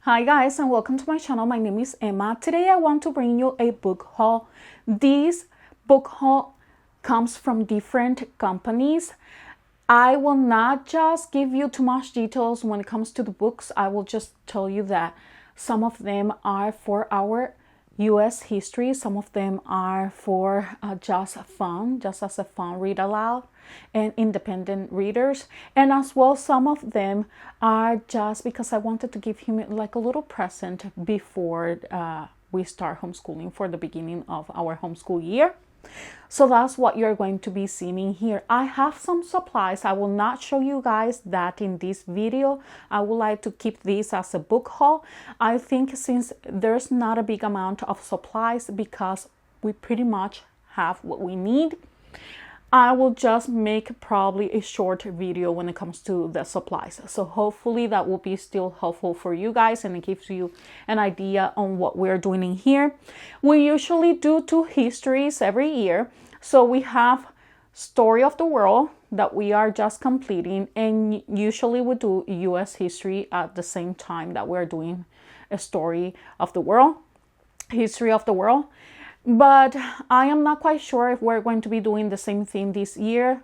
Hi guys, and welcome to my channel. My name is Emma. Today I want to bring you a book haul. This book haul comes from different companies. I will not just give you too much details when it comes to the books. I will just tell you that some of them are for our US history. Some of them are for just as a fun read aloud and independent readers. And as well, some of them are just because I wanted to give him like a little present before we start homeschooling for the beginning of our homeschool year. So that's what you're going to be seeing here. I have some supplies. I will not show you guys that in this video. I would like to keep this as a book haul. I think since there's not a big amount of supplies because we pretty much have what we need, I will just make probably a short video when it comes to the supplies. So hopefully that will be still helpful for you guys and it gives you an idea on what we're doing in here. We usually do 2 histories every year. So we have Story of the World that we are just completing, and usually we do US history at the same time that we're doing a Story of the World, History of the World. But I am not quite sure if we're going to be doing the same thing this year,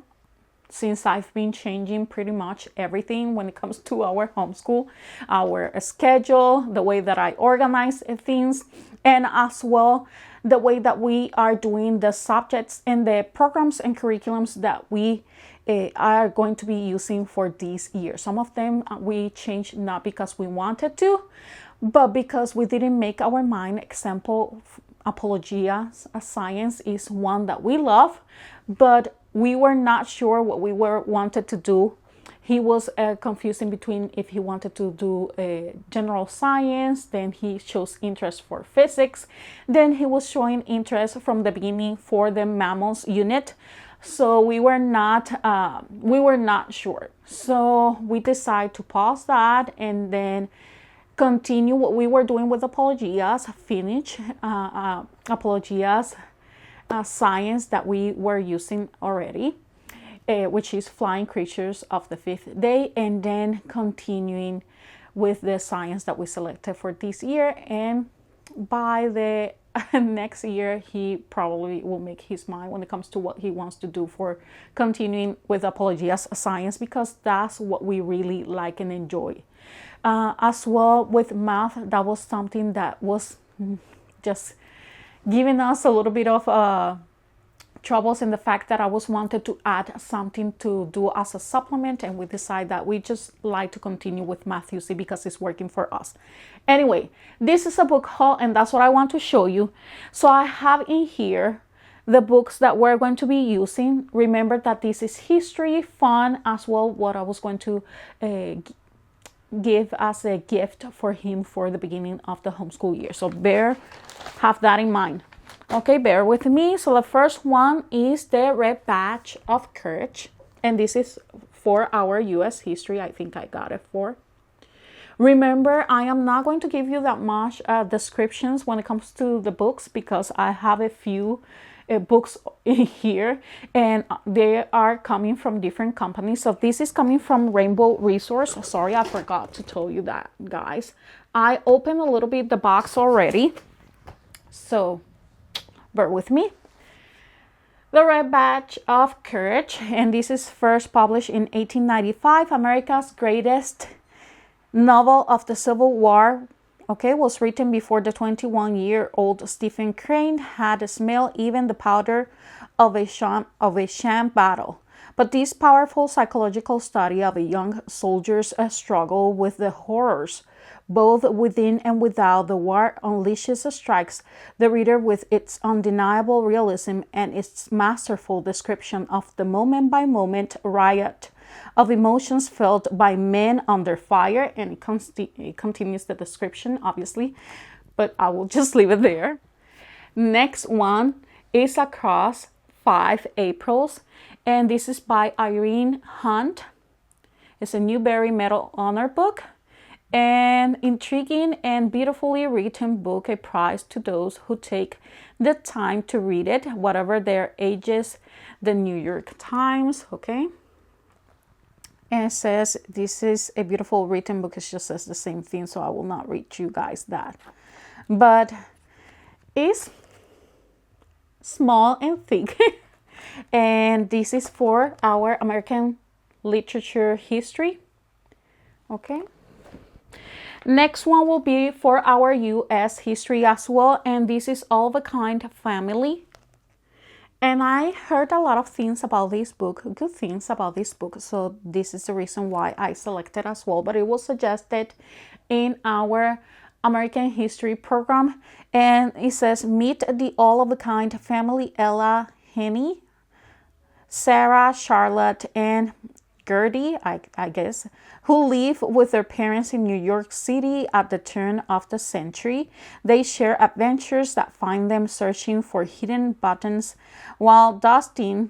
since I've been changing pretty much everything when it comes to our homeschool, our schedule, the way that I organize things, and as well the way that we are doing the subjects and the programs and curriculums that we are going to be using for this year. Some of them we changed not because we wanted to, but because we didn't make our mind. Example, Apologia Science is one that we love, but we were not sure what we wanted to do. He was confusing between if he wanted to do general science, then he shows interest for physics, then he was showing interest from the beginning for the mammals unit. So we were not sure. So we decided to pause that and then continue what we were doing with Apologias, finish Apologias science that we were using already, which is Flying Creatures of the Fifth Day, and then continuing with the science that we selected for this year. And by the next year, he probably will make his mind when it comes to what he wants to do for continuing with Apologias science, because that's what we really like and enjoy. As well with math, that was something that was just giving us a little bit of troubles in the fact that I was wanted to add something to do as a supplement, and we decided that we just like to continue with math, you see, because it's working for us. Anyway, this is a book haul and that's what I want to show you. So I have in here the books that we're going to be using. Remember that this is history, fun, as well what I was going to give as a gift for him for the beginning of the homeschool year. So have that in mind. Okay, bear with me. So the first one is the Red Badge of Courage, and this is for our US history. I think I got it for. Remember, I am not going to give you that much descriptions when it comes to the books because I have a few books in here and they are coming from different companies. So this is coming from Rainbow Resource. Sorry, I forgot to tell you that, guys. I opened a little bit the box already, so bear with me. The Red Badge of Courage, and this is first published in 1895. America's greatest novel of the Civil War, was written before the 21-year-old Stephen Crane had smelled even the powder of a sham battle. But this powerful psychological study of a young soldier's struggle with the horrors, both within and without the war unleashes, strikes the reader with its undeniable realism and its masterful description of the moment-by-moment riot of emotions felt by men under fire. And it continues the description, obviously, but I will just leave it there. Next one is Across 5 Aprils, and this is by Irene Hunt. It's a Newbery Medal honor book, an intriguing and beautifully written book, a prize to those who take the time to read it, whatever their ages. The New York Times, And it says, this is a beautiful written book. It just says the same thing, so I will not read you guys that. But it's small and thick. And this is for our American literature history. Okay. Next one will be for our U.S. history as well. And this is All the Kind Family. And I heard a lot of things about this book, good things about this book. So this is the reason why I selected as well. But it was suggested in our American history program. And it says, meet the All of the Kind family, Ella, Henny, Sarah, Charlotte, and Gertie, I guess, who live with their parents in New York City at the turn of the century. They share adventures that find them searching for hidden buttons while dusting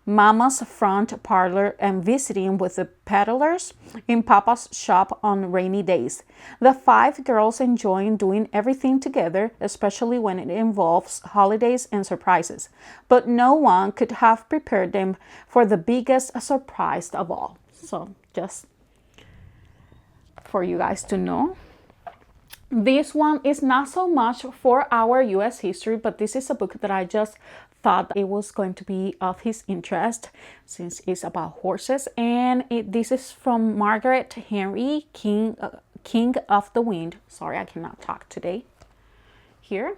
Mama's front parlor and visiting with the peddlers in Papa's shop on rainy days. The 5 girls enjoy doing everything together, especially when it involves holidays and surprises. But no one could have prepared them for the biggest surprise of all. So just for you guys to know. This one is not so much for our U.S. history, but this is a book that I just thought it was going to be of his interest since it's about horses. And this is from Margaret Henry, King of the Wind. Sorry, I cannot talk today. Here.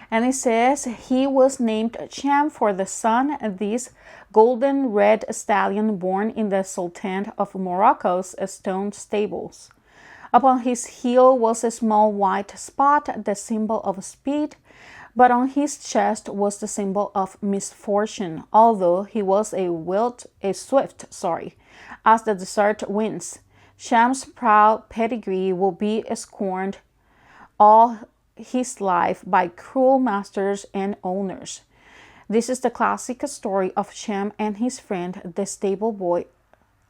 And it says, he was named Cham for the son of this golden red stallion born in the Sultan of Morocco's stone stables. Upon his heel was a small white spot, the symbol of speed, but on his chest was the symbol of misfortune, although he was swift, as the desert winds. Cham's proud pedigree will be scorned all his life by cruel masters and owners. This is the classic story of Cham and his friend, the stable boy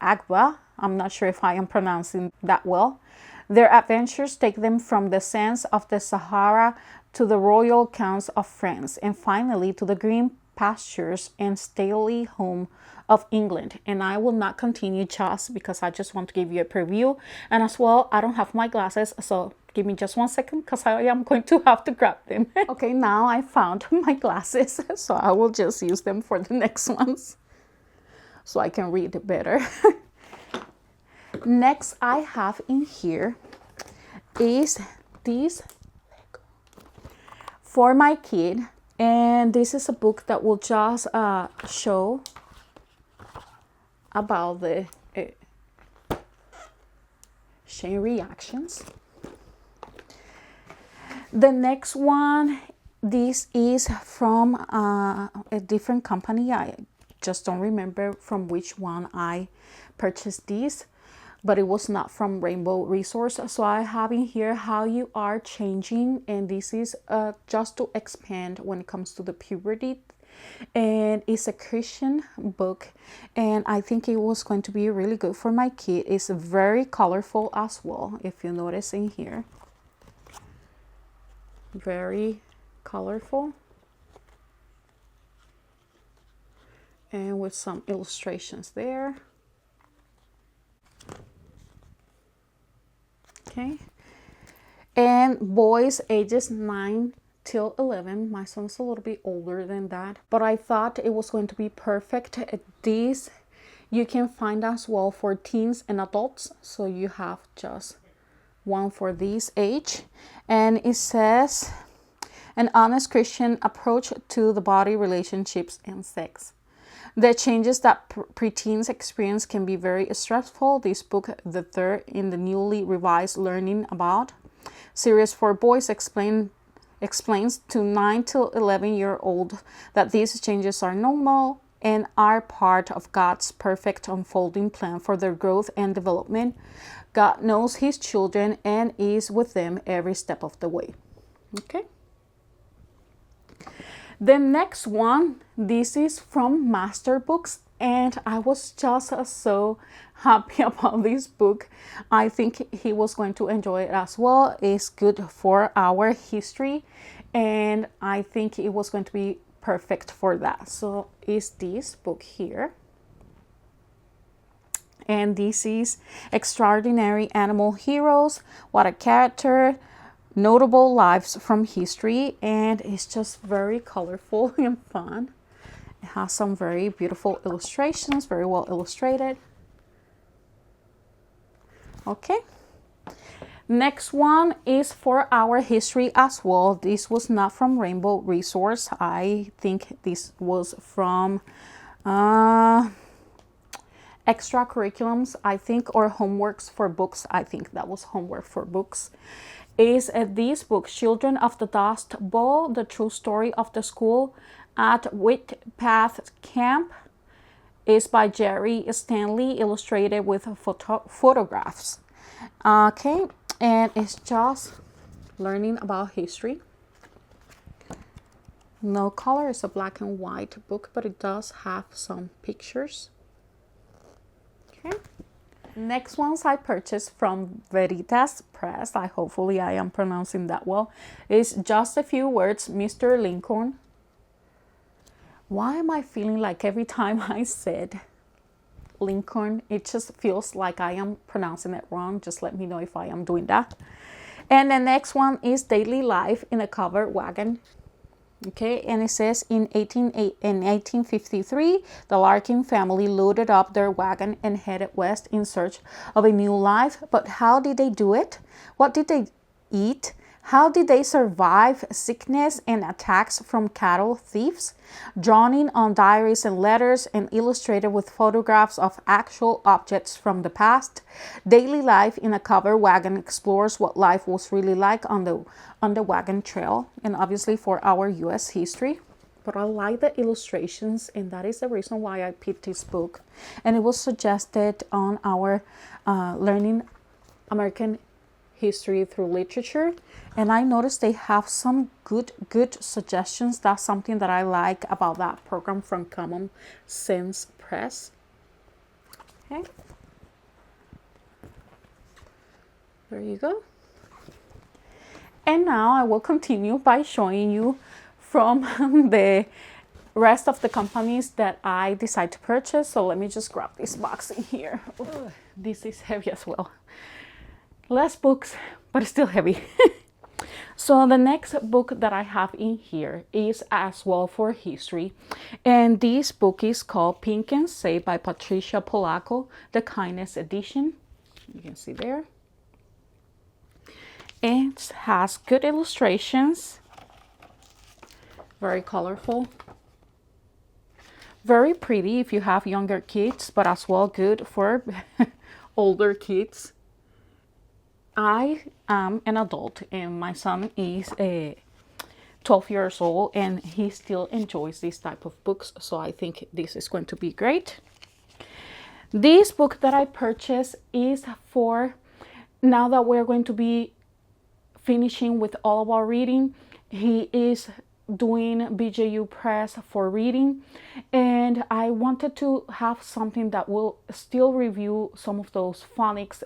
Agba. I'm not sure if I am pronouncing that well. Their adventures take them from the sands of the Sahara to the royal counts of France, and finally to the green pastures and stately home of England. And I will not continue just because I just want to give you a preview. And as well, I don't have my glasses, so give me just 1 second because I am going to have to grab them. Okay, now I found my glasses, so I will just use them for the next ones so I can read better. Next I have in here is this for my kid, and this is a book that will just show about the chain reactions. The next one, this is from a different company. I just don't remember from which one I purchased this, but it was not from Rainbow Resource. So I have in here how you are changing, and this is just to expand when it comes to the puberty. And it's a Christian book, and I think it was going to be really good for my kid. It's very colorful as well, if you notice in here. Very colorful. And with some illustrations there. Okay. And boys ages 9 till 11. My son's a little bit older than that, but I thought it was going to be perfect. These you can find as well for teens and adults, so you have just one for this age. And it says, an honest Christian approach to the body, relationships, and sex. The changes that preteens experience can be very stressful. This book, the third in the newly revised Learning About series for boys, explains to 9 to 11-year-old that these changes are normal and are part of God's perfect unfolding plan for their growth and development. God knows his children and is with them every step of the way. Okay. The next one, this is from Master Books, and I was just so happy about this book. I think he was going to enjoy it as well. It's good for our history, and I think it was going to be perfect for that. So it's this book here. And this is Extraordinary Animal Heroes, What a Character, Notable Lives from History. And it's just very colorful and fun. It has some very beautiful illustrations, very well illustrated. Okay. Next one is for our history as well. This was not from Rainbow Resource. I think this was from extracurriculums, I think, or homeworks for books. I think that was homework for books. Is this book, Children of the Dust Bowl, The True Story of the School at Whitpath Camp, is by Jerry Stanley, illustrated with photographs. Okay, and it's just learning about history. No color, it's a black and white book, but it does have some pictures. Okay. Next ones I purchased from Veritas Press. Hopefully I am pronouncing that well. Is Just a Few Words, Mr. Lincoln. Why am I feeling like every time I said Lincoln, it just feels like I am pronouncing it wrong? Just let me know if I am doing that. And the next one is Daily Life in a Covered Wagon. Okay, and it says in 1853, the Larkin family loaded up their wagon and headed west in search of a new life. But how did they do it? What did they eat? How did they survive sickness and attacks from cattle thieves? Drawn in on diaries and letters and illustrated with photographs of actual objects from the past, Daily Life in a Covered Wagon explores what life was really like on the wagon trail, and obviously for our U.S. history. But I like the illustrations, and that is the reason why I picked this book. And it was suggested on our Learning American History through Literature, and I noticed they have some good suggestions. That's something that I like about that program from Common Sense Press. Okay, there you go. And now I will continue by showing you from the rest of the companies that I decide to purchase. So let me just grab this box in here. Ugh, this is heavy as well. Less books, but still heavy. So the next book that I have in here is as well for history. And this book is called Pink and Safe by Patricia Polacco, the Kindness Edition. You can see there. It has good illustrations. Very colorful. Very pretty if you have younger kids, but as well good for older kids. I am an adult and my son is 12 years old and he still enjoys this type of books. So I think this is going to be great. This book that I purchased is for now that we're going to be finishing with all of our reading. He is doing BJU Press for reading, and I wanted to have something that will still review some of those phonics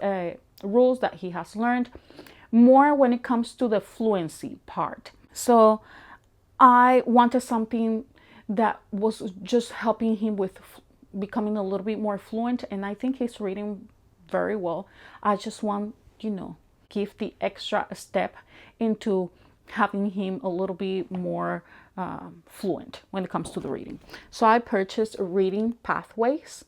rules that he has learned, more when it comes to the fluency part. So I wanted something that was just helping him with becoming a little bit more fluent, and I think he's reading very well. I just want, give the extra step into having him a little bit more fluent when it comes to the reading. So I purchased Reading Pathways.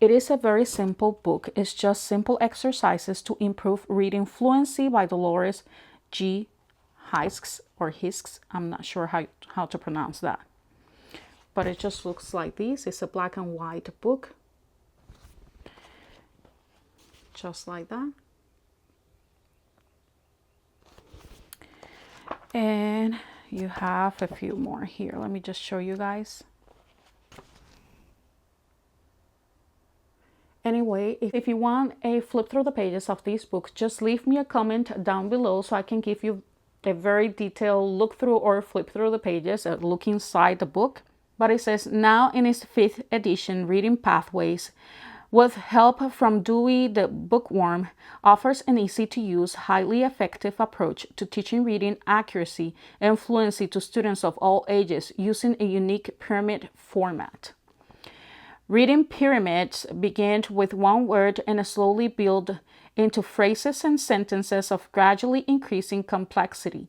It is a very simple book. It's just simple exercises to improve reading fluency by Dolores G. Hisks or Hisks. I'm not sure how to pronounce that. But it just looks like this. It's a black and white book. Just like that. And you have a few more here. Let me just show you guys. Anyway, if you want a flip through the pages of these books, just leave me a comment down below so I can give you a very detailed look through or flip through the pages, a look inside the book. But it says, now in its 5th edition, Reading Pathways, with help from Dewey the Bookworm, offers an easy-to-use, highly effective approach to teaching reading accuracy and fluency to students of all ages using a unique pyramid format. Reading pyramids begin with one word and slowly build into phrases and sentences of gradually increasing complexity.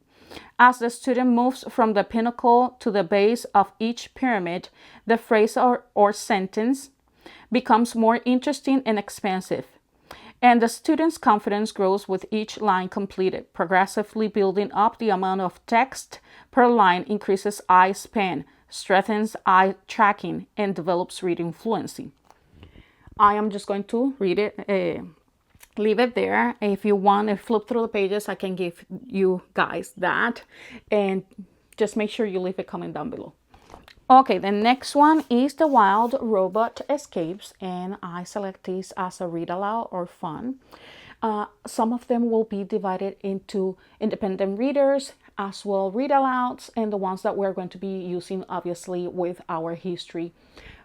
As the student moves from the pinnacle to the base of each pyramid, the phrase or sentence becomes more interesting and expansive, and the student's confidence grows with each line completed. Progressively building up, the amount of text per line increases eye span, strengthens eye tracking, and develops reading fluency. I am just going to read it, leave it there. If you want to flip through the pages, I can give you guys that, and just make sure you leave a comment down below. Okay, the next one is The Wild Robot Escapes, and I select this as a read aloud or fun. Some of them will be divided into independent readers as well read alouds, and the ones that we're going to be using obviously with our history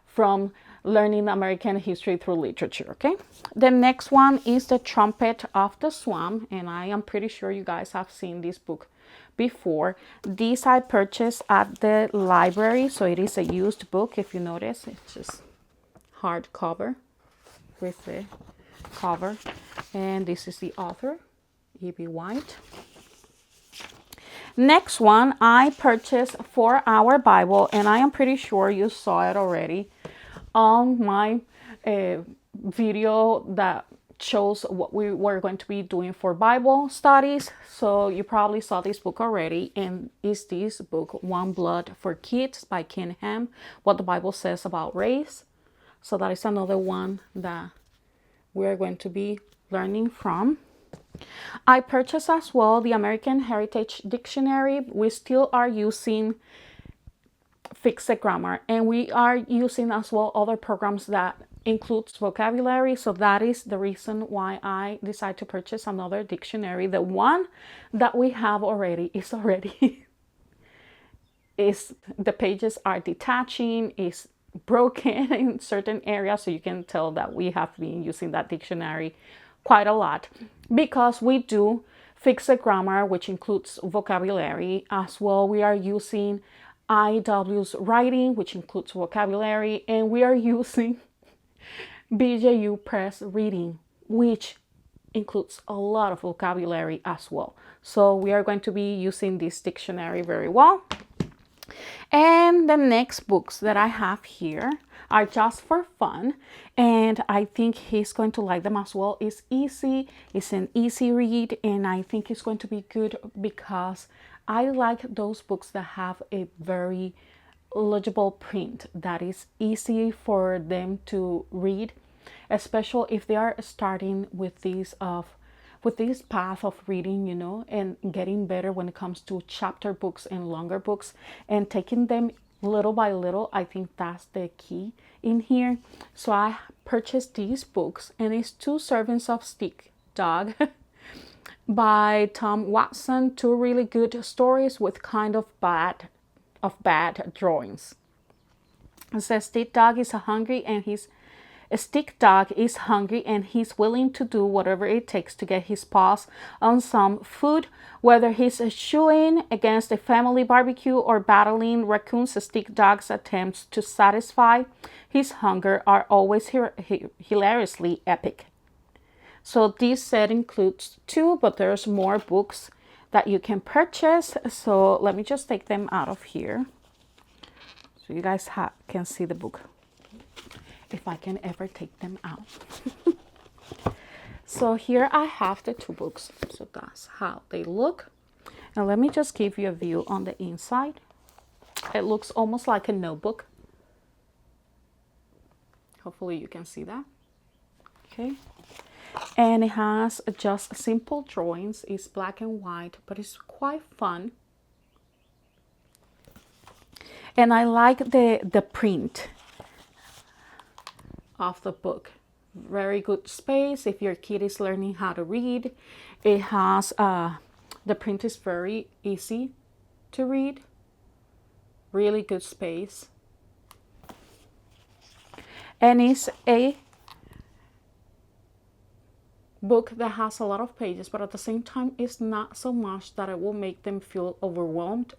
from learning American history through literature. Okay, the next one is The Trumpet of the Swamp, and I am pretty sure you guys have seen this book before. This I purchased at the library, so it is a used book. If you notice, it's just hardcover with the cover, and this is the author, E.B. White. Next one I purchased for our Bible, and I am pretty sure you saw it already on my video that shows what we were going to be doing for Bible studies. So you probably saw this book already, and is this book One Blood for Kids by Ken Ham, What the Bible Says About Race. So that is another one that we're going to be learning from. I purchased as well the American Heritage Dictionary. We still are using Fixed Grammar, and we are using as well other programs that includes vocabulary. So that is the reason why I decided to purchase another dictionary. The one that we have already is the pages are detaching, is broken in certain areas, so you can tell that we have been using that dictionary quite a lot, because we do Fixed Grammar, which includes vocabulary as well. We are using IW's writing, which includes vocabulary, and we are using BJU Press reading, which includes a lot of vocabulary as well. So we are going to be using this dictionary very well. And the next books that I have here are just for fun, and I think he's going to like them as well. It's easy, it's an easy read, and I think it's going to be good because I like those books that have a very legible print that is easy for them to read, especially if they are starting with this path of reading, you know, and getting better when it comes to chapter books and longer books and taking them little by little. I think that's the key in here. So I purchased these books, and it's Two Servants of Stick Dog by Tom Watson. Two really good stories with kind of bad drawings. It says a stick dog is hungry, and he's willing to do whatever it takes to get his paws on some food. Whether he's shooing against a family barbecue or battling raccoons, a stick dog's attempts to satisfy his hunger are always hilariously epic. So this set includes two, but there's more books that you can purchase. So let me just take them out of here so you guys can see the book, if I can ever take them out. So here I have the two books. So that's how they look. And let me just give you a view on the inside. It looks almost like a notebook. Hopefully you can see that. Okay. And it has just simple drawings. It's black and white, but it's quite fun. And I like the print of the book. Very good space if your kid is learning how to read. It has the print is very easy to read. Really good space. And it's a book that has a lot of pages, but at the same time it's not so much that it will make them feel overwhelmed,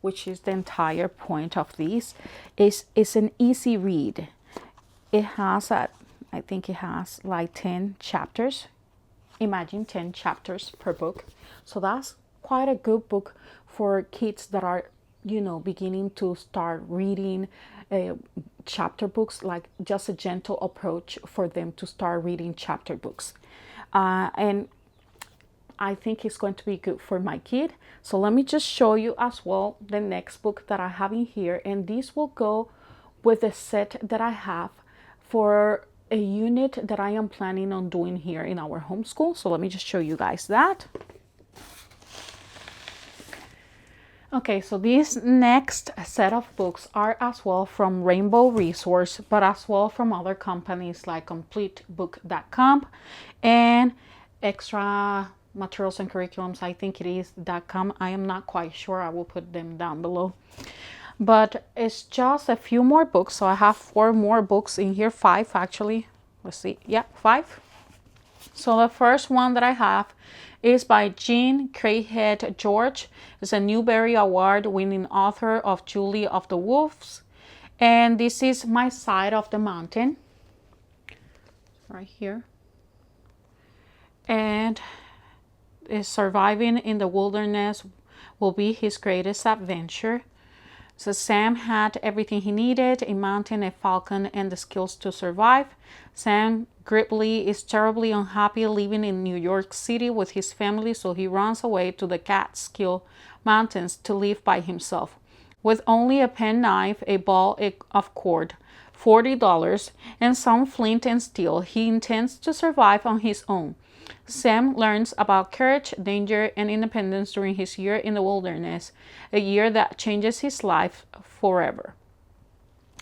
which is the entire point of this. It's an easy read. it has I think it has like 10 chapters. Imagine 10 chapters per book. So that's quite a good book for kids that are, beginning to start reading chapter books, like just a gentle approach for them to start reading chapter books. And I think it's going to be good for my kid. So let me just show you as well the next book that I have in here. And this will go with the set that I have for a unit that I am planning on doing here in our homeschool. So let me just show you guys that. Okay, so these next set of books are as well from Rainbow Resource, but as well from other companies like CompleteBook.com and Extra Materials and Curriculums, I think it is .com. I am not quite sure. I will put them down below. But it's just a few more books. So I have 4 more books in here, 5 actually. Let's see. Yeah, 5. So the first one that I have is by Jean Craighead George. It's a Newbery Award winning author of Julie of the Wolves. And this is My Side of the Mountain. Right here. And surviving in the wilderness will be his greatest adventure. So Sam had everything he needed, a mountain, a falcon, and the skills to survive. Sam Gribley is terribly unhappy living in New York City with his family, so he runs away to the Catskill Mountains to live by himself. With only a penknife, a ball of cord, $40, and some flint and steel, he intends to survive on his own. Sam learns about courage, danger, and independence during his year in the wilderness, a year that changes his life forever.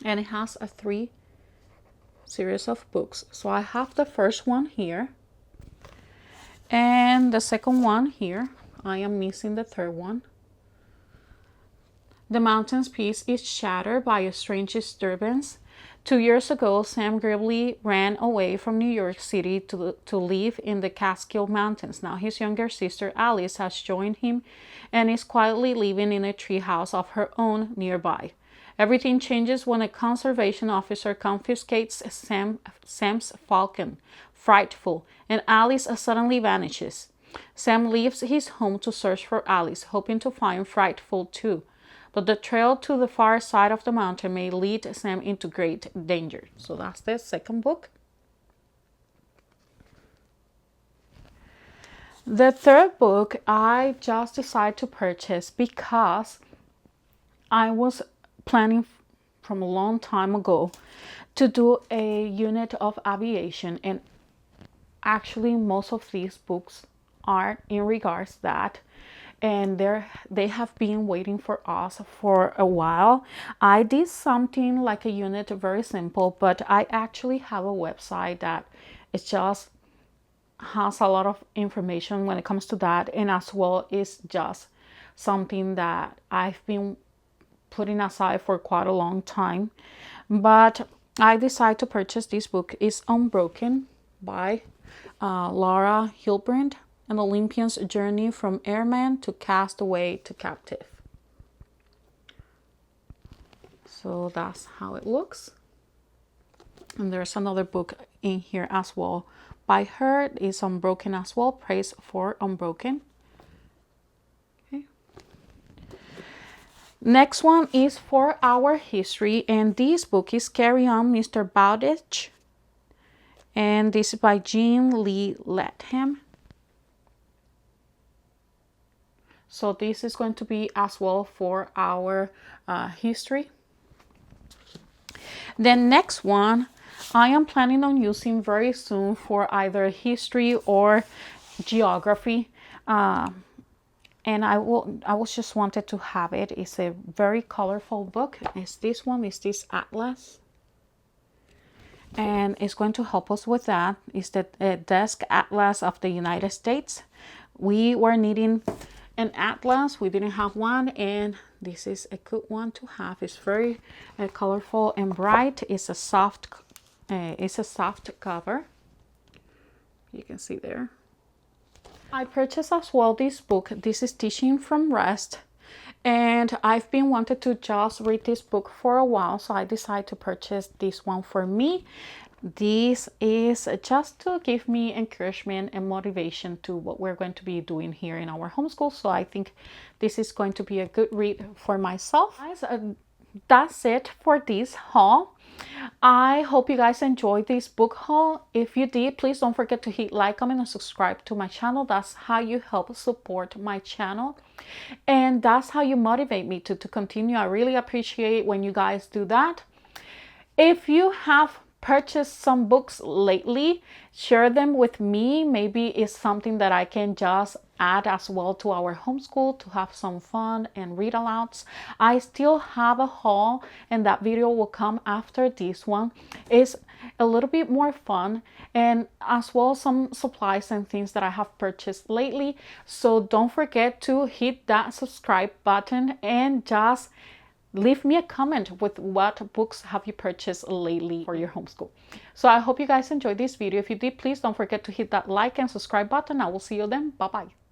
And it has a 3 series of books. So I have the first one here and the second one here. I am missing the third one. The mountain's peace is shattered by a strange disturbance. 2 years ago, Sam Gribley ran away from New York City to live in the Catskill Mountains. Now his younger sister Alice has joined him and is quietly living in a treehouse of her own nearby. Everything changes when a conservation officer confiscates Sam's falcon, Frightful, and Alice suddenly vanishes. Sam leaves his home to search for Alice, hoping to find Frightful too. But the trail to the far side of the mountain may lead Sam into great danger. So that's the second book. The third book I just decided to purchase because I was planning from a long time ago to do a unit of aviation, and actually most of these books are in regards to that, and they have been waiting for us for a while. I did something like a unit very simple, but I actually have a website that it just has a lot of information when it comes to that, and as well is just something that I've been putting aside for quite a long time. But I decided to purchase this book. It's Unbroken by Laura Hilbrand, an Olympian's journey from airman to castaway to captive. So that's how it looks. And there's another book in here as well by her. It's Unbroken as well. Praise for Unbroken. Okay. Next one is For Our History, and this book is Carry On, Mr. Bowditch, and this is by Jean Lee Latham. So this is going to be as well for our history. The next one I am planning on using very soon for either history or geography. And I was just wanted to have it. It's a very colorful book. It's this one. It's this atlas. And it's going to help us with that. It's the Desk Atlas of the United States. We were needing an atlas. We didn't have one, and this is a good one to have. It's very colorful and bright. It's a soft cover. You can see there. I purchased as well this book. This is Teaching from Rest, and I've been wanting to just read this book for a while, so I decided to purchase this one for me. This is just to give me encouragement and motivation to what we're going to be doing here in our homeschool. So I think this is going to be a good read for myself. Guys, that's it for this haul. I hope you guys enjoyed this book haul. If you did, please don't forget to hit like, comment, and subscribe to my channel. That's how you help support my channel, and that's how you motivate me to continue. I really appreciate when you guys do that. If you have purchased some books lately, share them with me. Maybe it's something that I can just add as well to our homeschool to have some fun and read alouds. I still have a haul, and that video will come after this one. It's a little bit more fun, and as well some supplies and things that I have purchased lately. So don't forget to hit that subscribe button and just leave me a comment with what books have you purchased lately for your homeschool. So I hope you guys enjoyed this video. If you did, please don't forget to hit that like and subscribe button. I will see you then. Bye bye.